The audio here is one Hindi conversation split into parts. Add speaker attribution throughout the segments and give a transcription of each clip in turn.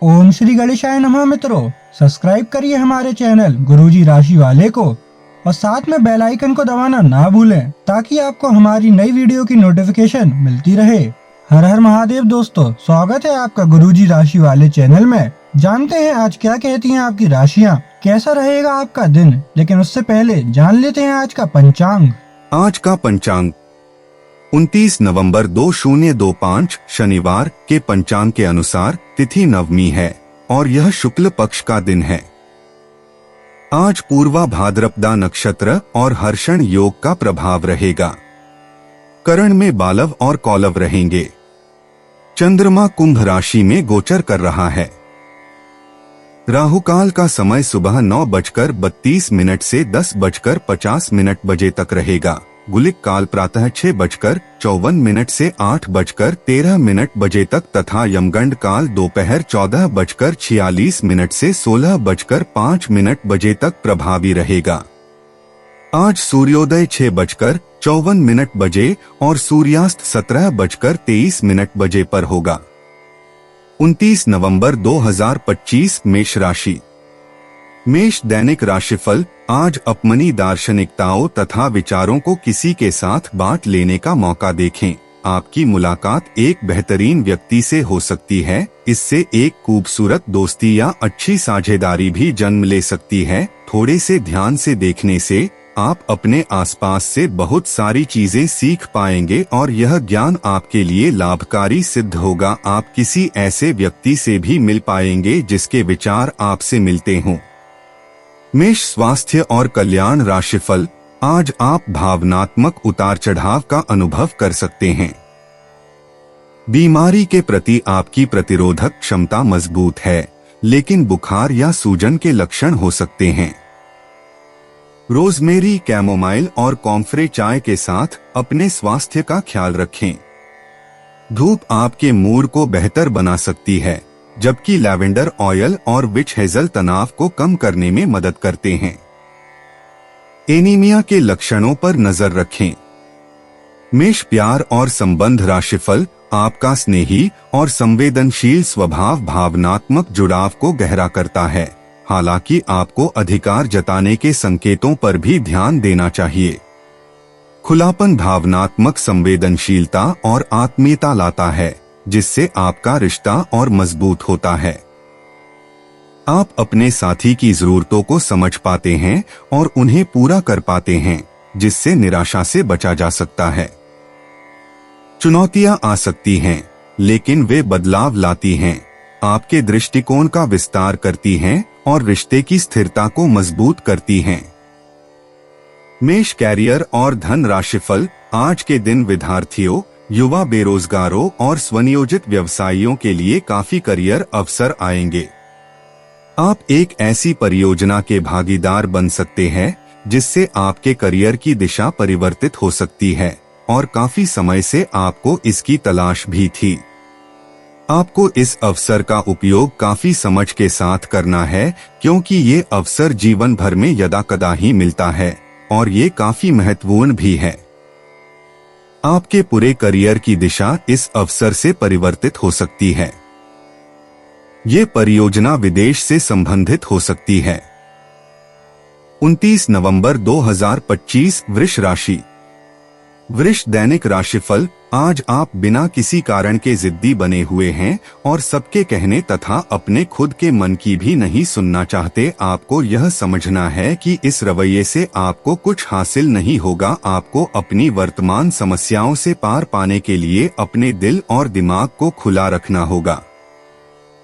Speaker 1: ओम श्री गणेशाय नमः। मित्रों, सब्सक्राइब करिए हमारे चैनल गुरुजी राशि वाले को और साथ में बेल आइकन को दबाना ना भूलें ताकि आपको हमारी नई वीडियो की नोटिफिकेशन मिलती रहे। हर हर महादेव दोस्तों, स्वागत है आपका गुरुजी राशि वाले चैनल में। जानते हैं आज क्या कहती हैं आपकी राशियां, कैसा रहेगा आपका दिन। लेकिन उससे पहले जान लेते हैं आज का पंचांग।
Speaker 2: आज का पंचांग 29 नवंबर 2025 शनिवार के पंचांग के अनुसार तिथि नवमी है और यह शुक्ल पक्ष का दिन है। आज पूर्वा भाद्रपदा नक्षत्र और हर्षण योग का प्रभाव रहेगा। करण में बालव और कौलव रहेंगे। चंद्रमा कुंभ राशि में गोचर कर रहा है। राहुकाल का समय सुबह 9:32 से 10:50 बजे तक रहेगा। गुलिक काल प्रातः 6:54 से 8:13 बजे तक तथा यमगंड काल दोपहर 14:46 से 16:05 बजे तक प्रभावी रहेगा। आज सूर्योदय 6:54 बजे और सूर्यास्त 17:23 बजे पर होगा। 29 नवंबर 2025 मेष राशि। मेष दैनिक राशिफल। आज अपनी दार्शनिकताओं तथा विचारों को किसी के साथ बांट लेने का मौका देखें। आपकी मुलाकात एक बेहतरीन व्यक्ति से हो सकती है। इससे एक खूबसूरत दोस्ती या अच्छी साझेदारी भी जन्म ले सकती है। थोड़े से ध्यान से देखने से आप अपने आसपास से बहुत सारी चीजें सीख पाएंगे और यह ज्ञान आपके लिए लाभकारी सिद्ध होगा। आप किसी ऐसे व्यक्ति से भी मिल पाएंगे जिसके विचार आपसे मिलते हों। मेष स्वास्थ्य और कल्याण राशिफल। आज आप भावनात्मक उतार चढ़ाव का अनुभव कर सकते हैं। बीमारी के प्रति आपकी प्रतिरोधक क्षमता मजबूत है, लेकिन बुखार या सूजन के लक्षण हो सकते हैं। रोजमेरी, कैमोमाइल और कॉम्फ्रे चाय के साथ अपने स्वास्थ्य का ख्याल रखें। धूप आपके मूड को बेहतर बना सकती है, जबकि लैवेंडर ऑयल और विच हेजल तनाव को कम करने में मदद करते हैं। एनीमिया के लक्षणों पर नजर रखें। मेष प्यार और संबंध राशिफल। आपका स्नेही और संवेदनशील स्वभाव भावनात्मक जुड़ाव को गहरा करता है। हालांकि आपको अधिकार जताने के संकेतों पर भी ध्यान देना चाहिए। खुलापन भावनात्मक संवेदनशीलता और आत्मीयता लाता है, जिससे आपका रिश्ता और मजबूत होता है। आप अपने साथी की जरूरतों को समझ पाते हैं और उन्हें पूरा कर पाते हैं, जिससे निराशा से बचा जा सकता है। चुनौतियां आ सकती हैं, लेकिन वे बदलाव लाती हैं, आपके दृष्टिकोण का विस्तार करती हैं और रिश्ते की स्थिरता को मजबूत करती हैं। मेष कैरियर और धन राशिफल। आज के दिन विद्यार्थियों, युवा, बेरोजगारों और स्वनियोजित व्यवसायियों के लिए काफी करियर अवसर आएंगे। आप एक ऐसी परियोजना के भागीदार बन सकते हैं जिससे आपके करियर की दिशा परिवर्तित हो सकती है और काफी समय से आपको इसकी तलाश भी थी। आपको इस अवसर का उपयोग काफी समझ के साथ करना है, क्योंकि ये अवसर जीवन भर में यदाकदा ही मिलता है और ये काफी महत्वपूर्ण भी है। आपके पूरे करियर की दिशा इस अवसर से परिवर्तित हो सकती है। ये परियोजना विदेश से संबंधित हो सकती है। 29 नवंबर 2025 वृष राशि। वृष दैनिक राशिफल। आज आप बिना किसी कारण के जिद्दी बने हुए हैं और सबके कहने तथा अपने खुद के मन की भी नहीं सुनना चाहते। आपको यह समझना है कि इस रवैये से आपको कुछ हासिल नहीं होगा। आपको अपनी वर्तमान समस्याओं से पार पाने के लिए अपने दिल और दिमाग को खुला रखना होगा।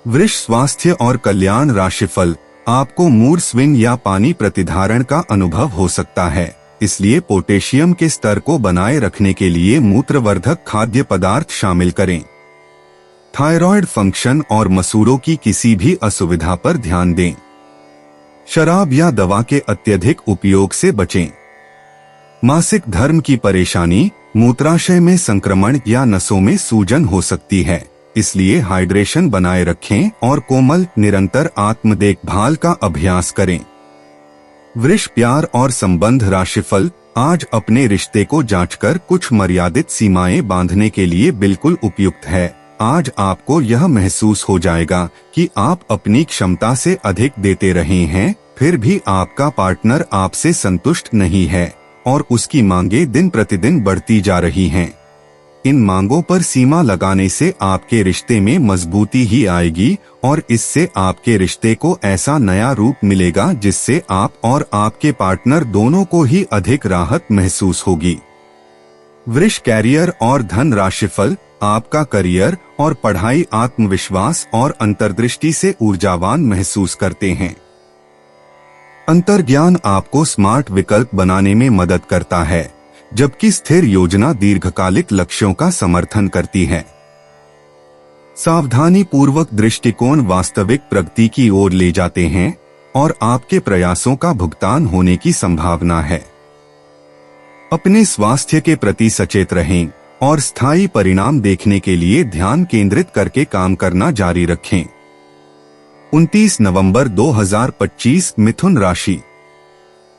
Speaker 2: वृष स्वास्थ्य और कल्याण राशिफल। आपको मूड स्विंग या पानी प्रतिधारण का अनुभव हो सकता है, इसलिए पोटेशियम के स्तर को बनाए रखने के लिए मूत्रवर्धक खाद्य पदार्थ शामिल करें। थायराइड फंक्शन और मसूड़ों की किसी भी असुविधा पर ध्यान दें। शराब या दवा के अत्यधिक उपयोग से बचें। मासिक धर्म की परेशानी, मूत्राशय में संक्रमण या नसों में सूजन हो सकती है, इसलिए हाइड्रेशन बनाए रखें और कोमल निरंतर आत्म देखभाल का अभ्यास करें। वृष प्यार और संबंध राशिफल। आज अपने रिश्ते को जांचकर कुछ मर्यादित सीमाएं बांधने के लिए बिल्कुल उपयुक्त है। आज आपको यह महसूस हो जाएगा कि आप अपनी क्षमता से अधिक देते रहे हैं, फिर भी आपका पार्टनर आपसे संतुष्ट नहीं है और उसकी मांगें दिन प्रतिदिन बढ़ती जा रही हैं। इन मांगों पर सीमा लगाने से आपके रिश्ते में मजबूती ही आएगी और इससे आपके रिश्ते को ऐसा नया रूप मिलेगा जिससे आप और आपके पार्टनर दोनों को ही अधिक राहत महसूस होगी। वृष कैरियर और धन राशिफल। आपका करियर और पढ़ाई आत्मविश्वास और अंतर्दृष्टि से ऊर्जावान महसूस करते हैं। अंतर्ज्ञान आपको स्मार्ट विकल्प बनाने में मदद करता है, जबकि स्थिर योजना दीर्घकालिक लक्ष्यों का समर्थन करती है। सावधानी पूर्वक दृष्टिकोण वास्तविक प्रगति की ओर ले जाते हैं और आपके प्रयासों का भुगतान होने की संभावना है। अपने स्वास्थ्य के प्रति सचेत रहें और स्थायी परिणाम देखने के लिए ध्यान केंद्रित करके काम करना जारी रखें। 29 नवंबर 2025 मिथुन राशि।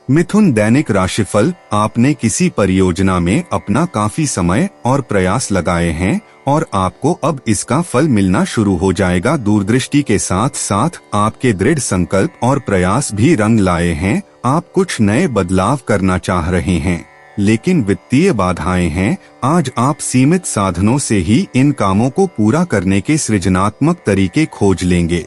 Speaker 2: मिथुन दैनिक राशिफल। आपने किसी परियोजना में अपना काफी समय और प्रयास लगाए हैं और आपको अब इसका फल मिलना शुरू हो जाएगा। दूरदृष्टि के साथ साथ आपके दृढ़ संकल्प और प्रयास भी रंग लाए हैं। आप कुछ नए बदलाव करना चाह रहे हैं, लेकिन वित्तीय बाधाएं हैं। आज आप सीमित साधनों से ही इन कामों को पूरा करने के सृजनात्मक तरीके खोज लेंगे।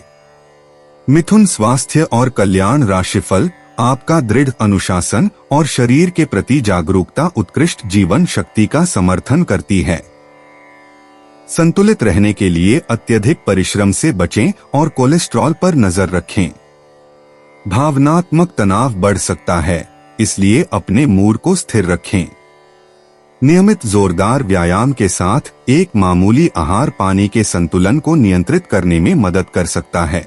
Speaker 2: मिथुन स्वास्थ्य और कल्याण राशिफल। आपका दृढ़ अनुशासन और शरीर के प्रति जागरूकता उत्कृष्ट जीवन शक्ति का समर्थन करती है। संतुलित रहने के लिए अत्यधिक परिश्रम से बचें और कोलेस्ट्रॉल पर नजर रखें। भावनात्मक तनाव बढ़ सकता है, इसलिए अपने मूड को स्थिर रखें। नियमित जोरदार व्यायाम के साथ एक मामूली आहार पानी के संतुलन को नियंत्रित करने में मदद कर सकता है।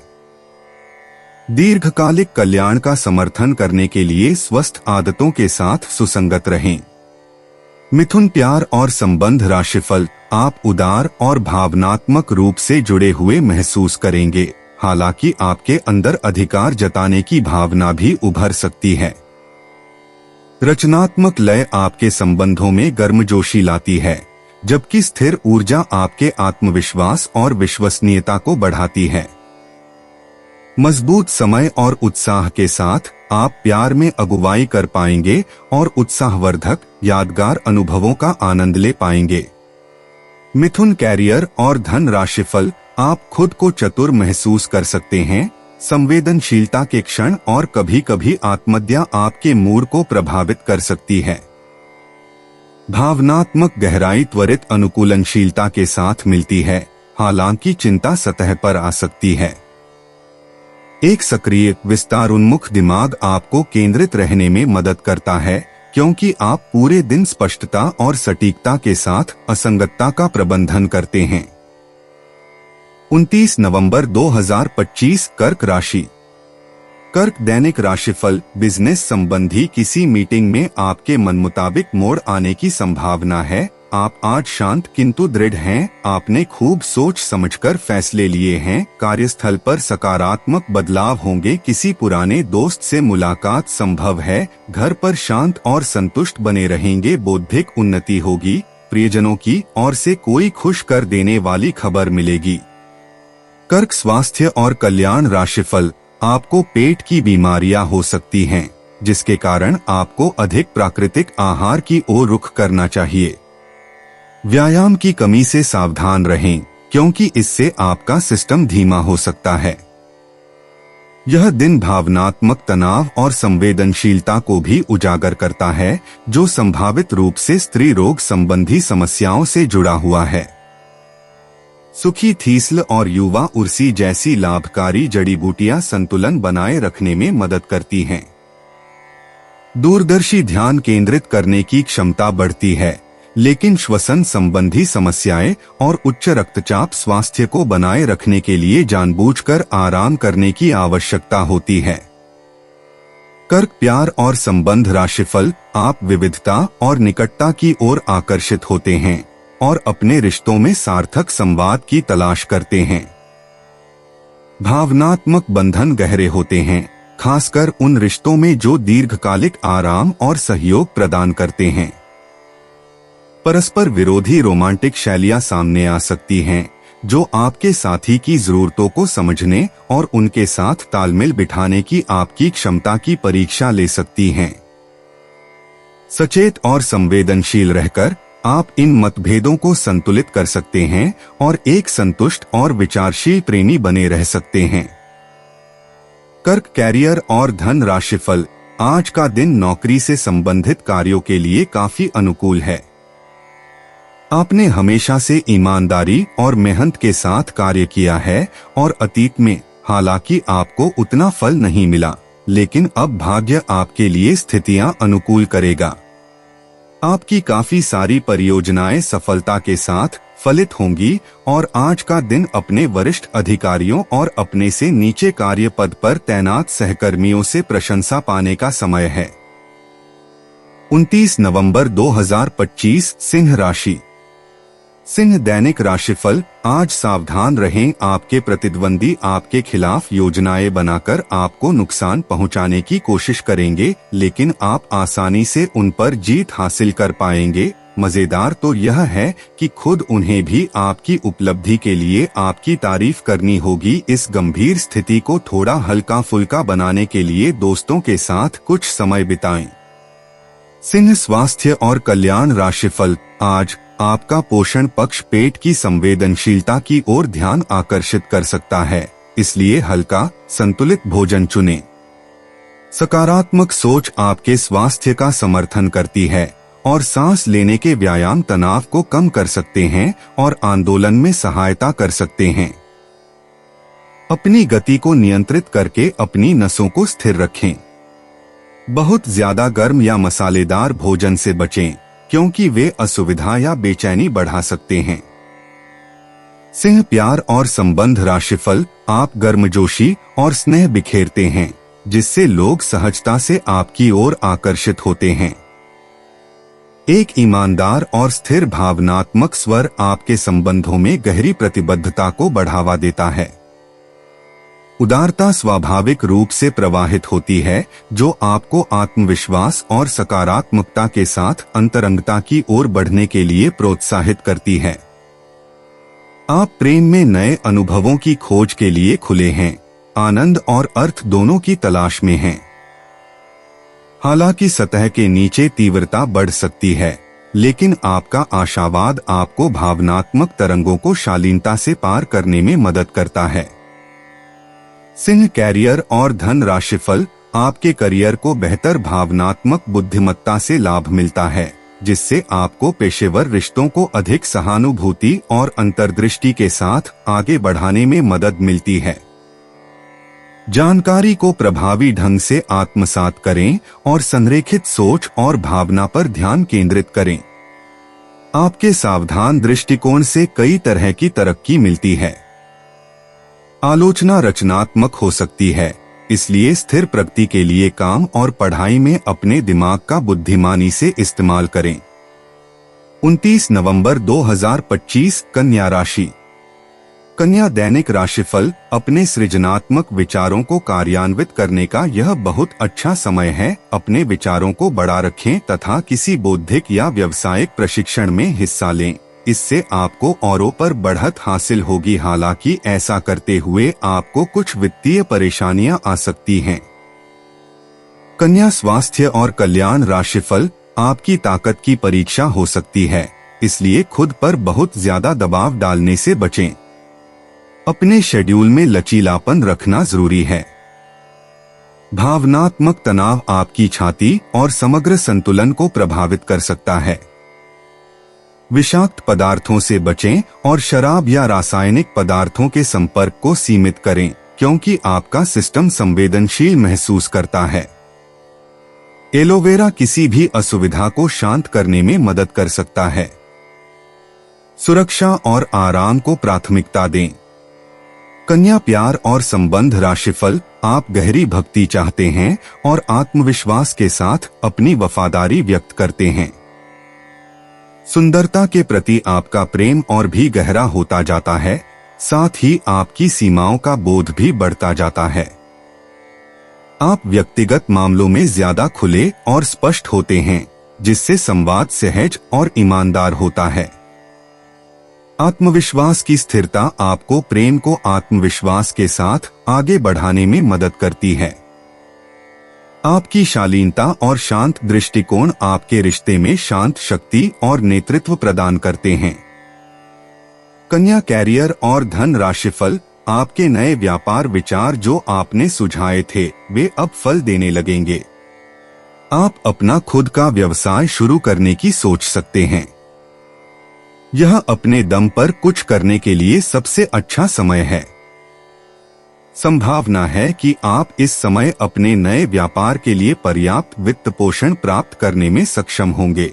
Speaker 2: दीर्घकालिक कल्याण का समर्थन करने के लिए स्वस्थ आदतों के साथ सुसंगत रहें। मिथुन प्यार और संबंध राशिफल। आप उदार और भावनात्मक रूप से जुड़े हुए महसूस करेंगे, हालांकि आपके अंदर अधिकार जताने की भावना भी उभर सकती है। रचनात्मक लय आपके संबंधों में गर्मजोशी लाती है, जबकि स्थिर ऊर्जा आपके आत्मविश्वास और विश्वसनीयता को बढ़ाती है। मजबूत समय और उत्साह के साथ आप प्यार में अगुवाई कर पाएंगे और उत्साहवर्धक यादगार अनुभवों का आनंद ले पाएंगे। मिथुन कैरियर और धन राशिफल। आप खुद को चतुर महसूस कर सकते हैं। संवेदनशीलता के क्षण और कभी कभी आत्महत्या आपके मूड को प्रभावित कर सकती है। भावनात्मक गहराई त्वरित अनुकूलनशीलता के साथ मिलती है, हालांकि चिंता सतह पर आ सकती है। एक सक्रिय विस्तारोन्मुख दिमाग आपको केंद्रित रहने में मदद करता है, क्योंकि आप पूरे दिन स्पष्टता और सटीकता के साथ असंगतता का प्रबंधन करते हैं। 29 नवंबर 2025 कर्क राशि। कर्क दैनिक राशिफल। बिजनेस संबंधी किसी मीटिंग में आपके मनमुताबिक मोड़ आने की संभावना है। आप आज शांत किंतु दृढ़ हैं। आपने खूब सोच समझकर फैसले लिए हैं। कार्यस्थल पर सकारात्मक बदलाव होंगे। किसी पुराने दोस्त से मुलाकात संभव है। घर पर शांत और संतुष्ट बने रहेंगे। बौद्धिक उन्नति होगी। प्रियजनों की ओर से कोई खुश कर देने वाली खबर मिलेगी। कर्क स्वास्थ्य और कल्याण राशिफल। आपको पेट की बीमारियां हो सकती हैं, जिसके कारण आपको अधिक प्राकृतिक आहार की ओर रुख करना चाहिए। व्यायाम की कमी से सावधान रहें, क्योंकि इससे आपका सिस्टम धीमा हो सकता है। यह दिन भावनात्मक तनाव और संवेदनशीलता को भी उजागर करता है, जो संभावित रूप से स्त्री रोग संबंधी समस्याओं से जुड़ा हुआ है। सुखी थीस्ल और युवा उर्सी जैसी लाभकारी जड़ी बूटियां संतुलन बनाए रखने में मदद करती हैं। दूरदर्शी ध्यान केंद्रित करने की क्षमता बढ़ती है, लेकिन श्वसन संबंधी समस्याएं और उच्च रक्तचाप स्वास्थ्य को बनाए रखने के लिए जानबूझकर आराम करने की आवश्यकता होती है। कर्क प्यार और संबंध राशिफल। आप विविधता और निकटता की ओर आकर्षित होते हैं और अपने रिश्तों में सार्थक संवाद की तलाश करते हैं। भावनात्मक बंधन गहरे होते हैं, खासकर उन रिश्तों में जो दीर्घकालिक आराम और सहयोग प्रदान करते हैं। परस्पर विरोधी रोमांटिक शैलियां सामने आ सकती हैं, जो आपके साथी की जरूरतों को समझने और उनके साथ तालमेल बिठाने की आपकी क्षमता की परीक्षा ले सकती हैं। सचेत और संवेदनशील रहकर आप इन मतभेदों को संतुलित कर सकते हैं और एक संतुष्ट और विचारशील प्रेमी बने रह सकते हैं। कर्क, कैरियर और धन राशिफल। आज का दिन नौकरी से संबंधित कार्यों के लिए काफी अनुकूल है। आपने हमेशा से ईमानदारी और मेहनत के साथ कार्य किया है और अतीत में हालांकि आपको उतना फल नहीं मिला, लेकिन अब भाग्य आपके लिए स्थितियां अनुकूल करेगा। आपकी काफी सारी परियोजनाएं सफलता के साथ फलित होंगी और आज का दिन अपने वरिष्ठ अधिकारियों और अपने से नीचे कार्य पद पर तैनात सहकर्मियों से प्रशंसा पाने का समय है। 29 नवंबर 2025 सिंह राशि। सिंह दैनिक राशिफल। आज सावधान रहें, आपके प्रतिद्वंदी आपके खिलाफ योजनाएं बनाकर आपको नुकसान पहुंचाने की कोशिश करेंगे, लेकिन आप आसानी से उन पर जीत हासिल कर पाएंगे। मजेदार तो यह है कि खुद उन्हें भी आपकी उपलब्धि के लिए आपकी तारीफ करनी होगी। इस गंभीर स्थिति को थोड़ा हल्का फुल्का बनाने के लिए दोस्तों के साथ कुछ समय बिताएं। सिंह स्वास्थ्य और कल्याण राशिफल। आज आपका पोषण पक्ष पेट की संवेदनशीलता की ओर ध्यान आकर्षित कर सकता है, इसलिए हल्का संतुलित भोजन चुनें। सकारात्मक सोच आपके स्वास्थ्य का समर्थन करती है और सांस लेने के व्यायाम तनाव को कम कर सकते हैं और आंदोलन में सहायता कर सकते हैं। अपनी गति को नियंत्रित करके अपनी नसों को स्थिर रखें। बहुत ज्यादा गर्म या मसालेदार भोजन से बचें, क्योंकि वे असुविधा या बेचैनी बढ़ा सकते हैं। सिंह प्यार और संबंध राशिफल। आप गर्मजोशी और स्नेह बिखेरते हैं, जिससे लोग सहजता से आपकी ओर आकर्षित होते हैं। एक ईमानदार और स्थिर भावनात्मक स्वर आपके संबंधों में गहरी प्रतिबद्धता को बढ़ावा देता है। उदारता स्वाभाविक रूप से प्रवाहित होती है, जो आपको आत्मविश्वास और सकारात्मकता के साथ अंतरंगता की ओर बढ़ने के लिए प्रोत्साहित करती है। आप प्रेम में नए अनुभवों की खोज के लिए खुले हैं, आनंद और अर्थ दोनों की तलाश में हैं। हालांकि सतह के नीचे तीव्रता बढ़ सकती है, लेकिन आपका आशावाद आपको भावनात्मक तरंगों को शालीनता से पार करने में मदद करता है। सिंह कैरियर और धन राशिफल। आपके करियर को बेहतर भावनात्मक बुद्धिमत्ता से लाभ मिलता है, जिससे आपको पेशेवर रिश्तों को अधिक सहानुभूति और अंतर्दृष्टि के साथ आगे बढ़ाने में मदद मिलती है। जानकारी को प्रभावी ढंग से आत्मसात करें और संरेखित सोच और भावना पर ध्यान केंद्रित करें। आपके सावधान दृष्टिकोण से कई तरह की तरक्की मिलती है। आलोचना रचनात्मक हो सकती है, इसलिए स्थिर प्रगति के लिए काम और पढ़ाई में अपने दिमाग का बुद्धिमानी से इस्तेमाल करें। 29 नवंबर 2025 कन्या राशि। कन्या दैनिक राशिफल। अपने सृजनात्मक विचारों को कार्यान्वित करने का यह बहुत अच्छा समय है। अपने विचारों को बढ़ा रखें तथा किसी बौद्धिक या व्यावसायिक प्रशिक्षण में हिस्सा लें। इससे आपको औरों पर बढ़त हासिल होगी, हालांकि ऐसा करते हुए आपको कुछ वित्तीय परेशानियां आ सकती हैं। कन्या स्वास्थ्य और कल्याण राशिफल। आपकी ताकत की परीक्षा हो सकती है, इसलिए खुद पर बहुत ज्यादा दबाव डालने से बचें। अपने शेड्यूल में लचीलापन रखना जरूरी है। भावनात्मक तनाव आपकी छाती और समग्र संतुलन को प्रभावित कर सकता है। विषाक्त पदार्थों से बचें और शराब या रासायनिक पदार्थों के संपर्क को सीमित करें, क्योंकि आपका सिस्टम संवेदनशील महसूस करता है। एलोवेरा किसी भी असुविधा को शांत करने में मदद कर सकता है। सुरक्षा और आराम को प्राथमिकता दें। कन्या प्यार और संबंध राशिफल। आप गहरी भक्ति चाहते हैं और आत्मविश्वास के साथ अपनी वफादारी व्यक्त करते हैं। सुंदरता के प्रति आपका प्रेम और भी गहरा होता जाता है, साथ ही आपकी सीमाओं का बोध भी बढ़ता जाता है। आप व्यक्तिगत मामलों में ज्यादा खुले और स्पष्ट होते हैं, जिससे संवाद सहज और ईमानदार होता है। आत्मविश्वास की स्थिरता आपको प्रेम को आत्मविश्वास के साथ आगे बढ़ाने में मदद करती है। आपकी शालीनता और शांत दृष्टिकोण आपके रिश्ते में शांत शक्ति और नेतृत्व प्रदान करते हैं। कन्या कैरियर और धन राशिफल, आपके नए व्यापार विचार जो आपने सुझाए थे वे अब फल देने लगेंगे। आप अपना खुद का व्यवसाय शुरू करने की सोच सकते हैं। यह अपने दम पर कुछ करने के लिए सबसे अच्छा समय है। संभावना है कि आप इस समय अपने नए व्यापार के लिए पर्याप्त वित्त पोषण प्राप्त करने में सक्षम होंगे।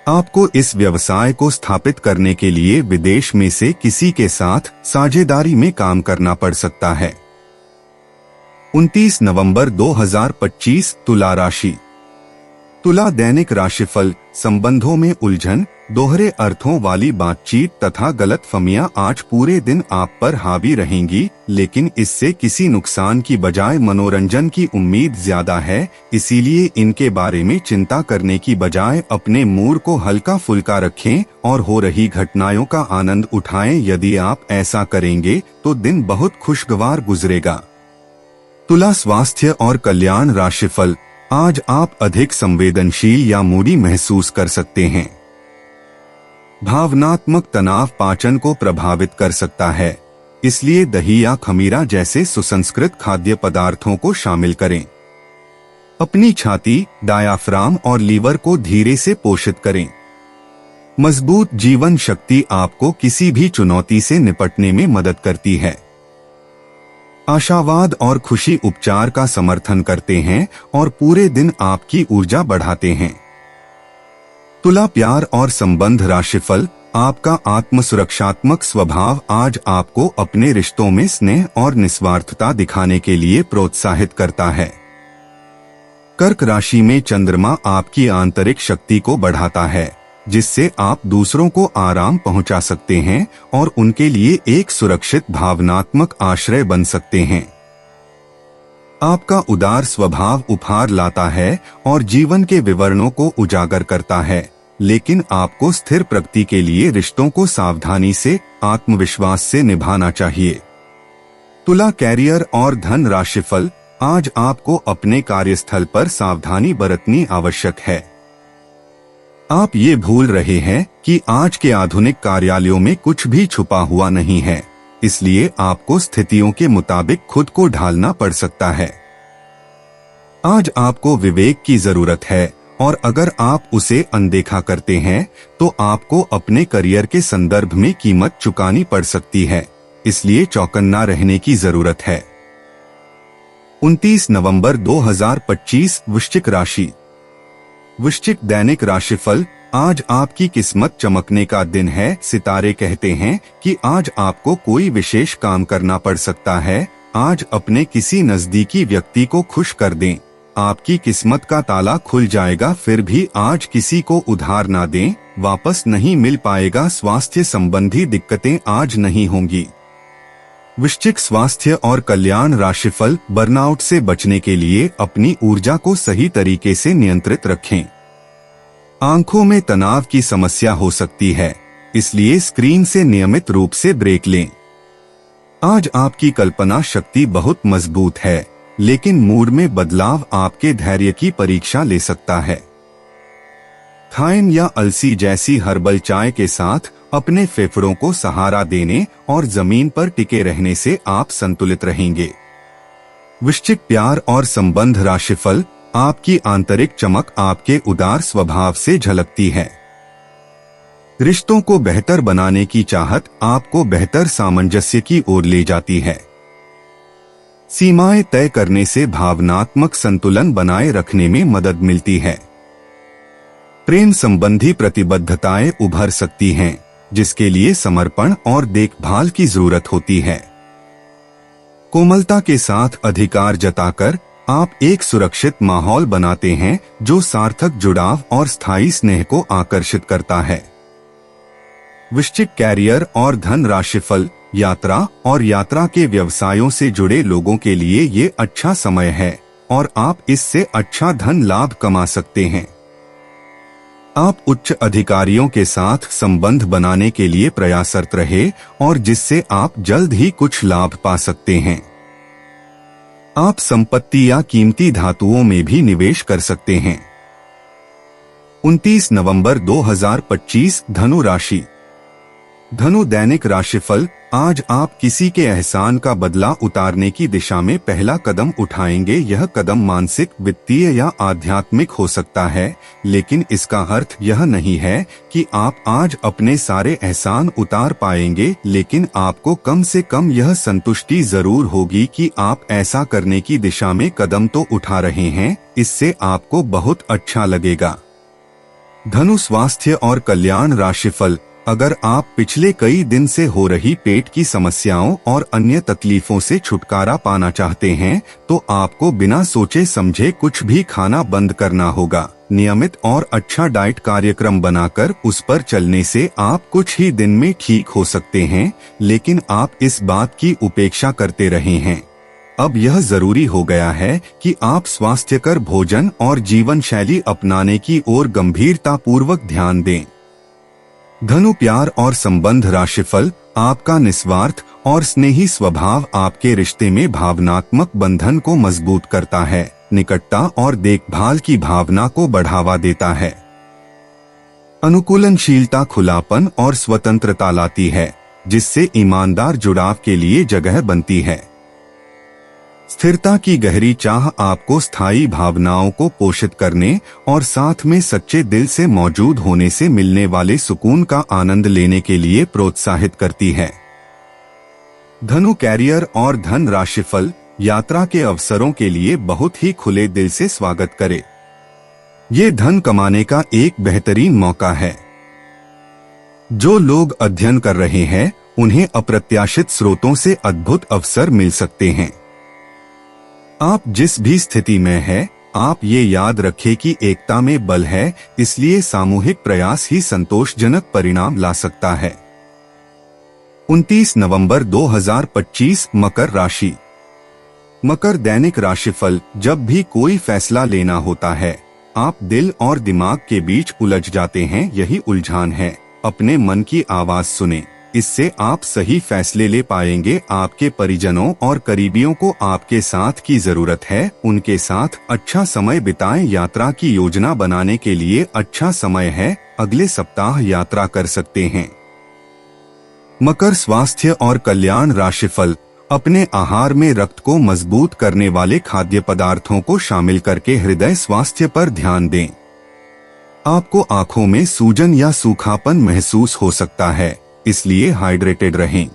Speaker 2: आपको इस व्यवसाय को स्थापित करने के लिए विदेश में से किसी के साथ साझेदारी में काम करना पड़ सकता है। 29 नवंबर 2025 तुला राशि। तुला दैनिक राशिफल, संबंधों में उलझन, दोहरे अर्थों वाली बातचीत तथा गलतफहमियां आज पूरे दिन आप पर हावी रहेंगी, लेकिन इससे किसी नुकसान की बजाय मनोरंजन की उम्मीद ज्यादा है। इसीलिए इनके बारे में चिंता करने की बजाय अपने मूड को हल्का फुल्का रखें और हो रही घटनाओं का आनंद उठाएं। यदि आप ऐसा करेंगे तो दिन बहुत खुशगवार गुजरेगा। तुला स्वास्थ्य और कल्याण राशिफल, आज आप अधिक संवेदनशील या मूडी महसूस कर सकते हैं। भावनात्मक तनाव पाचन को प्रभावित कर सकता है, इसलिए दही या खमीरा जैसे सुसंस्कृत खाद्य पदार्थों को शामिल करें। अपनी छाती, डायाफ्राम और लीवर को धीरे से पोषित करें। मजबूत जीवन शक्ति आपको किसी भी चुनौती से निपटने में मदद करती है। आशावाद और खुशी उपचार का समर्थन करते हैं और पूरे दिन आपकी ऊर्जा बढ़ाते हैं। तुला प्यार और संबंध राशिफल, आपका आत्मसुरक्षात्मक स्वभाव आज आपको अपने रिश्तों में स्नेह और निस्वार्थता दिखाने के लिए प्रोत्साहित करता है। कर्क राशि में चंद्रमा आपकी आंतरिक शक्ति को बढ़ाता है, जिससे आप दूसरों को आराम पहुंचा सकते हैं और उनके लिए एक सुरक्षित भावनात्मक आश्रय बन सकते हैं। आपका उदार स्वभाव उपहार लाता है और जीवन के विवरणों को उजागर करता है, लेकिन आपको स्थिर प्रगति के लिए रिश्तों को सावधानी से, आत्मविश्वास से निभाना चाहिए। तुला कैरियर और धन राशिफल, आज आपको अपने कार्यस्थल पर सावधानी बरतनी आवश्यक है। आप ये भूल रहे हैं कि आज के आधुनिक कार्यालयों में कुछ भी छुपा हुआ नहीं है, इसलिए आपको स्थितियों के मुताबिक खुद को ढालना पड़ सकता है। आज आपको विवेक की जरूरत है और अगर आप उसे अनदेखा करते हैं तो आपको अपने करियर के संदर्भ में कीमत चुकानी पड़ सकती है, इसलिए चौकन्ना रहने की जरूरत है। 29 नवंबर 2025 वृश्चिक राशि। वृश्चिक दैनिक राशिफल, आज आपकी किस्मत चमकने का दिन है। सितारे कहते हैं कि आज आपको कोई विशेष काम करना पड़ सकता है। आज अपने किसी नजदीकी व्यक्ति को खुश कर दें, आपकी किस्मत का ताला खुल जाएगा। फिर भी आज किसी को उधार ना दें, वापस नहीं मिल पाएगा। स्वास्थ्य संबंधी दिक्कतें आज नहीं होंगी। वृश्चिक स्वास्थ्य और कल्याण राशिफल, बर्नआउट से बचने के लिए अपनी ऊर्जा को सही तरीके से नियंत्रित रखें। आंखों में तनाव की समस्या हो सकती है, इसलिए स्क्रीन से नियमित रूप से ब्रेक लें। आज आपकी कल्पना शक्ति बहुत मजबूत है, लेकिन मूड में बदलाव आपके धैर्य की परीक्षा ले सकता है। थाइम या अलसी जैसी हर्बल चाय के साथ अपने फेफड़ों को सहारा देने और जमीन पर टिके रहने से आप संतुलित रहेंगे। वृश्चिक प्यार और संबंध राशिफल, आपकी आंतरिक चमक आपके उदार स्वभाव से झलकती है। रिश्तों को बेहतर बनाने की चाहत आपको बेहतर सामंजस्य की ओर ले जाती है। सीमाएं तय करने से भावनात्मक संतुलन बनाए रखने में मदद मिलती है। प्रेम संबंधी प्रतिबद्धताएं उभर सकती हैं, जिसके लिए समर्पण और देखभाल की जरूरत होती है। कोमलता के साथ अधिकार जताकर आप एक सुरक्षित माहौल बनाते हैं जो सार्थक जुड़ाव और स्थायी स्नेह को आकर्षित करता है। वृश्चिक कैरियर और धन राशिफल, यात्रा और यात्रा के व्यवसायों से जुड़े लोगों के लिए ये अच्छा समय है और आप इससे अच्छा धन लाभ कमा सकते हैं। आप उच्च अधिकारियों के साथ संबंध बनाने के लिए प्रयासरत रहे और जिससे आप जल्द ही कुछ लाभ पा सकते हैं। आप संपत्ति या कीमती धातुओं में भी निवेश कर सकते हैं। 29 नवंबर 2025 धनु राशि। धनु दैनिक राशिफल। आज आप किसी के एहसान का बदला उतारने की दिशा में पहला कदम उठाएंगे। यह कदम मानसिक, वित्तीय या आध्यात्मिक हो सकता है, लेकिन इसका अर्थ यह नहीं है कि आप आज अपने सारे एहसान उतार पाएंगे, लेकिन आपको कम से कम यह संतुष्टि जरूर होगी कि आप ऐसा करने की दिशा में कदम तो उठा रहे हैं। इससे आपको बहुत अच्छा लगेगा। धनु स्वास्थ्य और कल्याण राशिफल। अगर आप पिछले कई दिन से हो रही पेट की समस्याओं और अन्य तकलीफों से छुटकारा पाना चाहते हैं, तो आपको बिना सोचे समझे कुछ भी खाना बंद करना होगा। नियमित और अच्छा डाइट कार्यक्रम बनाकर उस पर चलने से आप कुछ ही दिन में ठीक हो सकते हैं, लेकिन आप इस बात की उपेक्षा करते रहे हैं। अब यह जरूरी हो गया है कि आप स्वास्थ्यकर भोजन और जीवन शैली अपनाने की ओर गंभीरता पूर्वक ध्यान दें। धनु प्यार और संबंध राशिफल। आपका निस्वार्थ और स्नेही स्वभाव आपके रिश्ते में भावनात्मक बंधन को मजबूत करता है, निकटता और देखभाल की भावना को बढ़ावा देता है। अनुकूलनशीलता खुलापन और स्वतंत्रता लाती है, जिससे ईमानदार जुड़ाव के लिए जगह बनती है। स्थिरता की गहरी चाह आपको स्थायी भावनाओं को पोषित करने और साथ में सच्चे दिल से मौजूद होने से मिलने वाले सुकून का आनंद लेने के लिए प्रोत्साहित करती है। धनु कैरियर और धन राशिफल। यात्रा के अवसरों के लिए बहुत ही खुले दिल से स्वागत करें। ये धन कमाने का एक बेहतरीन मौका है। जो लोग अध्ययन कर रहे हैं, उन्हें अप्रत्याशित स्रोतों से अद्भुत अवसर मिल सकते हैं। आप जिस भी स्थिति में हैं, आप ये याद रखें कि एकता में बल है, इसलिए सामूहिक प्रयास ही संतोषजनक परिणाम ला सकता है। 29 नवंबर 2025 मकर राशि। मकर दैनिक राशिफल। जब भी कोई फैसला लेना होता है, आप दिल और दिमाग के बीच उलझ जाते हैं। यही उलझान है। अपने मन की आवाज सुने, इससे आप सही फैसले ले पाएंगे। आपके परिजनों और करीबियों को आपके साथ की जरूरत है, उनके साथ अच्छा समय बिताएं। यात्रा की योजना बनाने के लिए अच्छा समय है। अगले सप्ताह यात्रा कर सकते हैं। मकर स्वास्थ्य और कल्याण राशिफल। अपने आहार में रक्त को मजबूत करने वाले खाद्य पदार्थों को शामिल करके हृदय स्वास्थ्य पर ध्यान दें। आपको आंखों में सूजन या सूखापन महसूस हो सकता है, इसलिए हाइड्रेटेड रहें।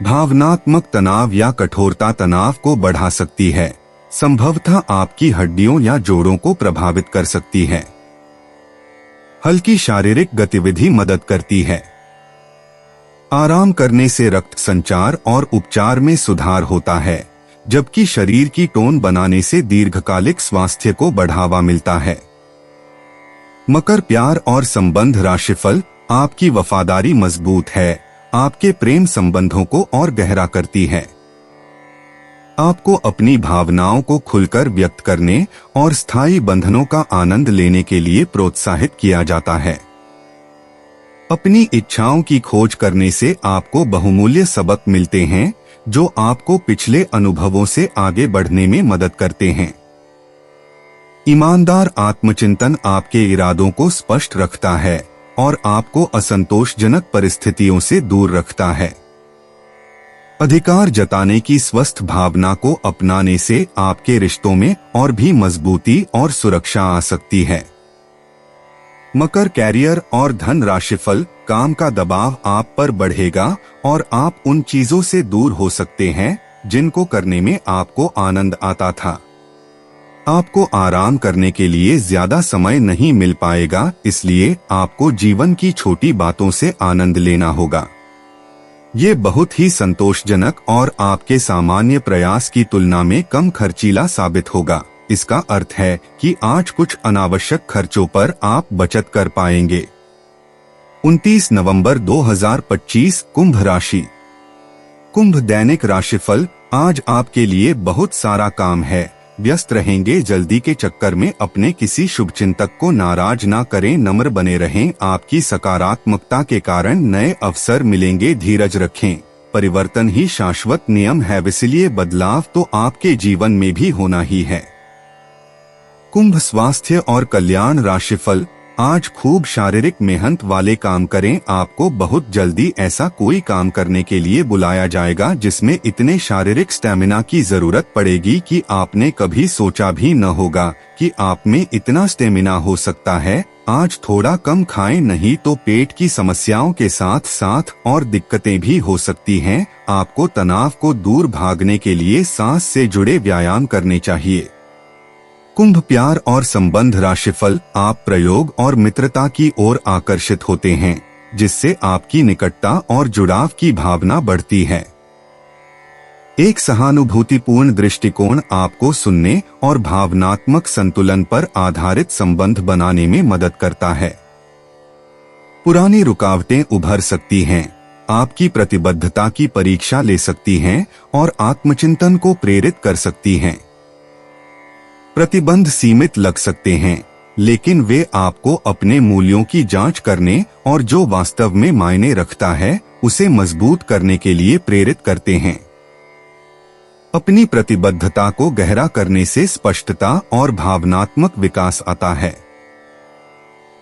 Speaker 2: भावनात्मक तनाव या कठोरता तनाव को बढ़ा सकती है, संभवतः आपकी हड्डियों या जोड़ों को प्रभावित कर सकती है। हल्की शारीरिक गतिविधि मदद करती है। आराम करने से रक्त संचार और उपचार में सुधार होता है, जबकि शरीर की टोन बनाने से दीर्घकालिक स्वास्थ्य को बढ़ावा मिलता है। मकर प्यार और संबंध राशिफल। आपकी वफादारी मजबूत है, आपके प्रेम संबंधों को और गहरा करती है। आपको अपनी भावनाओं को खुलकर व्यक्त करने और स्थायी बंधनों का आनंद लेने के लिए प्रोत्साहित किया जाता है। अपनी इच्छाओं की खोज करने से आपको बहुमूल्य सबक मिलते हैं, जो आपको पिछले अनुभवों से आगे बढ़ने में मदद करते हैं। ईमानदार आत्मचिंतन आपके इरादों को स्पष्ट रखता है और आपको असंतोषजनक परिस्थितियों से दूर रखता है। अधिकार जताने की स्वस्थ भावना को अपनाने से आपके रिश्तों में और भी मजबूती और सुरक्षा आ सकती है। मकर कैरियर और धन राशिफल। काम का दबाव आप पर बढ़ेगा और आप उन चीजों से दूर हो सकते हैं जिनको करने में आपको आनंद आता था। आपको आराम करने के लिए ज्यादा समय नहीं मिल पाएगा, इसलिए आपको जीवन की छोटी बातों से आनंद लेना होगा। ये बहुत ही संतोषजनक और आपके सामान्य प्रयास की तुलना में कम खर्चीला साबित होगा। इसका अर्थ है कि आज कुछ अनावश्यक खर्चों पर आप बचत कर पाएंगे। 29 नवंबर 2025 कुंभ राशि। कुंभ दैनिक राशिफल। आज आपके लिए बहुत सारा काम है, व्यस्त रहेंगे। जल्दी के चक्कर में अपने किसी शुभचिंतक को नाराज ना करें, नम्र बने रहें। आपकी सकारात्मकता के कारण नए अवसर मिलेंगे। धीरज रखें, परिवर्तन ही शाश्वत नियम है, इसलिए बदलाव तो आपके जीवन में भी होना ही है। कुंभ, स्वास्थ्य और कल्याण। राशिफल, आज खूब शारीरिक मेहनत वाले काम करें। आपको बहुत जल्दी ऐसा कोई काम करने के लिए बुलाया जाएगा जिसमें इतने शारीरिक स्टेमिना की जरूरत पड़ेगी कि आपने कभी सोचा भी न होगा कि आप में इतना स्टेमिना हो सकता है। आज थोड़ा कम खाएं, नहीं तो पेट की समस्याओं के साथ साथ और दिक्कतें भी हो सकती हैं। आपको तनाव को दूर भागने के लिए सांस से जुड़े व्यायाम करने चाहिए। कुंभ, प्यार और संबंध। राशिफल, आप प्रयोग और मित्रता की ओर आकर्षित होते हैं, जिससे आपकी निकटता और जुड़ाव की भावना बढ़ती है। एक सहानुभूतिपूर्ण दृष्टिकोण आपको सुनने और भावनात्मक संतुलन पर आधारित संबंध बनाने में मदद करता है। पुरानी रुकावटें उभर सकती हैं, आपकी प्रतिबद्धता की परीक्षा ले सकती हैं और आत्मचिंतन को प्रेरित कर सकती हैं। प्रतिबंध सीमित लग सकते हैं, लेकिन वे आपको अपने मूल्यों की जांच करने और जो वास्तव में मायने रखता है उसे मजबूत करने के लिए प्रेरित करते हैं। अपनी प्रतिबद्धता को गहरा करने से स्पष्टता और भावनात्मक विकास आता है।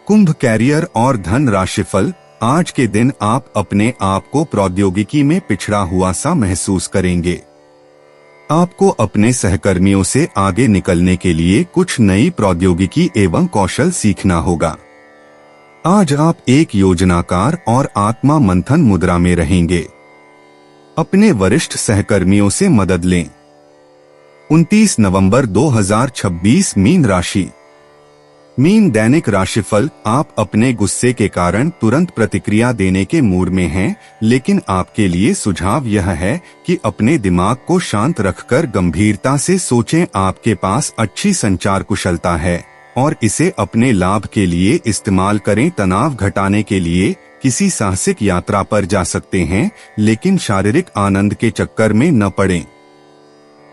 Speaker 2: कुंभ, कैरियर और धन। राशिफल, आज के दिन आप अपने आप को प्रौद्योगिकी में पिछड़ा हुआ सा महसूस करेंगे। आपको अपने सहकर्मियों से आगे निकलने के लिए कुछ नई प्रौद्योगिकी एवं कौशल सीखना होगा। आज आप एक योजनाकार और आत्मा मंथन मुद्रा में रहेंगे। अपने वरिष्ठ सहकर्मियों से मदद लें। 29 नवंबर 2026। मीन राशि। मीन, दैनिक राशिफल, आप अपने गुस्से के कारण तुरंत प्रतिक्रिया देने के मूड में हैं, लेकिन आपके लिए सुझाव यह है कि अपने दिमाग को शांत रखकर गंभीरता से सोचें। आपके पास अच्छी संचार कुशलता है और इसे अपने लाभ के लिए इस्तेमाल करें। तनाव घटाने के लिए किसी साहसिक यात्रा पर जा सकते हैं, लेकिन शारीरिक आनंद के चक्कर में न पड़ें।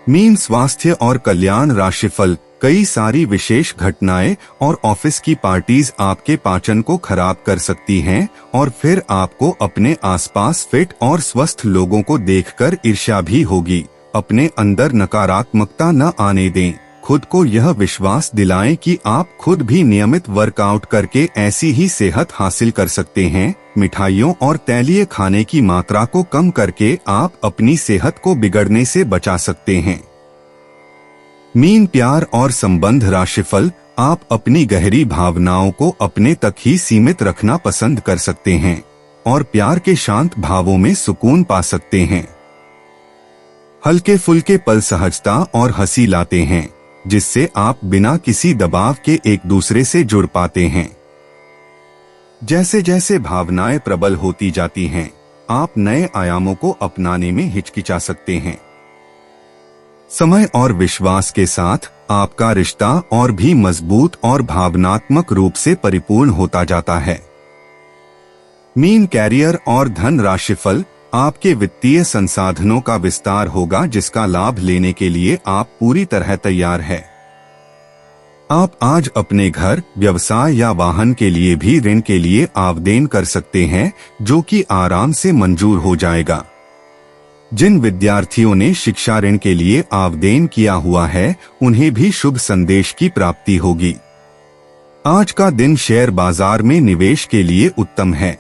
Speaker 2: मीन, स्वास्थ्य और कल्याण। राशिफल, कई सारी विशेष घटनाएं और ऑफिस की पार्टीज आपके पाचन को खराब कर सकती हैं और फिर आपको अपने आसपास फिट और स्वस्थ लोगों को देखकर ईर्ष्या भी होगी। अपने अंदर नकारात्मकता न आने दें। खुद को यह विश्वास दिलाएं कि आप खुद भी नियमित वर्कआउट करके ऐसी ही सेहत हासिल कर सकते हैं। मिठाइयों और तैलीय खाने की मात्रा को कम करके आप अपनी सेहत को बिगड़ने से बचा सकते हैं। मीन, प्यार और संबंध। राशिफल, आप अपनी गहरी भावनाओं को अपने तक ही सीमित रखना पसंद कर सकते हैं और प्यार के शांत भावों में सुकून पा सकते हैं। हल्के फुल्के पल सहजता और हंसी लाते हैं, जिससे आप बिना किसी दबाव के एक दूसरे से जुड़ पाते हैं। जैसे जैसे भावनाएं प्रबल होती जाती हैं, आप नए आयामों को अपनाने में हिचकिचा सकते हैं। समय और विश्वास के साथ आपका रिश्ता और भी मजबूत और भावनात्मक रूप से परिपूर्ण होता जाता है। मीन, कैरियर और धन। राशिफल, आपके वित्तीय संसाधनों का विस्तार होगा, जिसका लाभ लेने के लिए आप पूरी तरह तैयार हैं। आप आज अपने घर, व्यवसाय या वाहन के लिए भी ऋण के लिए आवेदन कर सकते हैं, जो कि आराम से मंजूर हो जाएगा। जिन विद्यार्थियों ने शिक्षा ऋण के लिए आवेदन किया हुआ है, उन्हें भी शुभ संदेश की प्राप्ति होगी। आज का दिन शेयर बाजार में निवेश के लिए उत्तम है।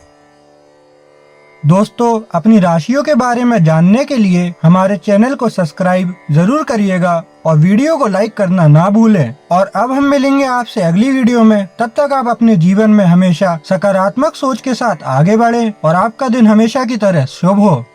Speaker 1: दोस्तों, अपनी राशियों के बारे में जानने के लिए हमारे चैनल को सब्सक्राइब जरूर करिएगा और वीडियो को लाइक करना ना भूलें। और अब हम मिलेंगे आपसे अगली वीडियो में। तब तक आप अपने जीवन में हमेशा सकारात्मक सोच के साथ आगे बढ़ें और आपका दिन हमेशा की तरह शुभ हो।